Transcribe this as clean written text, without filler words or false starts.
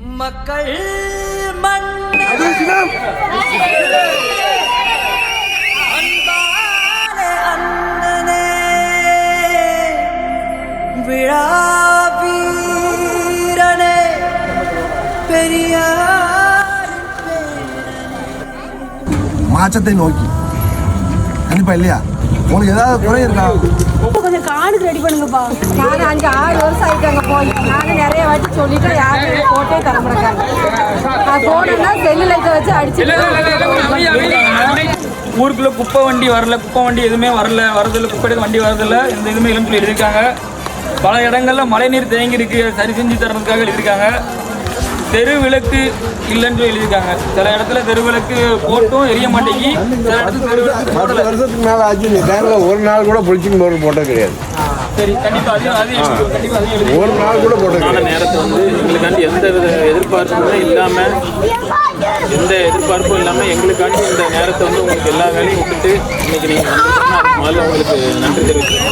மக்கள் மன்னர் அன்பான அண்ணனே விழா வீரனே பெரியாரின் மாற்றத்தை நோக்கி கண்டிப்பா இல்லையா? உங்களுக்கு ஏதாவது குறை இருக்கா? கொஞ்சம் கார்டு ரெடி பண்ணுங்கப்பா. நான் 5-6 வருஷம் ஆயிட்டாங்க போய். நானும் நிறைய வாட்டி சொல்லிட்டு யாரும் போட்டே தர மாட்டாங்க. நான் போனேன்னா செல்லு லைட்டை வச்சு அடிச்சுட்டு ஊருக்குள்ள குப்பை வண்டி வரல, குப்பை வண்டி எதுவுமே வரதில்லை, குப்பை எடுக்க வண்டி வரதில்லை, எந்த இதுவுமே இல்லைன்னு சொல்லி எழுதியிருக்காங்க. பல இடங்கள்ல மழைநீர் தேங்கி இருக்கு, சரி செஞ்சு தரதுக்காக எழுதியிருக்காங்க. தெரு விளக்கு இல்லைன்னு சொல்லி எழுதியிருக்காங்க. சில இடத்துல தெரு விளக்கு போட்டும் எரிய மாட்டேங்கி, சில இடத்துல தெரு விளக்கு 10 வருஷத்துக்கு மேலே ஆச்சு. இந்த டைமில் ஒரு நாள் கூட பொலிச்சிங் பவுடர் போட்டது கிடையாது. சரி, கண்டிப்பாக அதையும் ஒரு நாள் கூட போட்டது கிடையாது. நேரத்தை எங்களுக்காண்டி எந்த வித எதிர்பார்ப்புமே இல்லாமல் எங்களுக்காண்டி இந்த நேரத்தை உங்களுக்கு எல்லா வேலையும் விட்டுட்டு இன்னைக்கு நீங்கள் முதல்ல உங்களுக்கு நன்றி தெரிவிக்கிறேன்.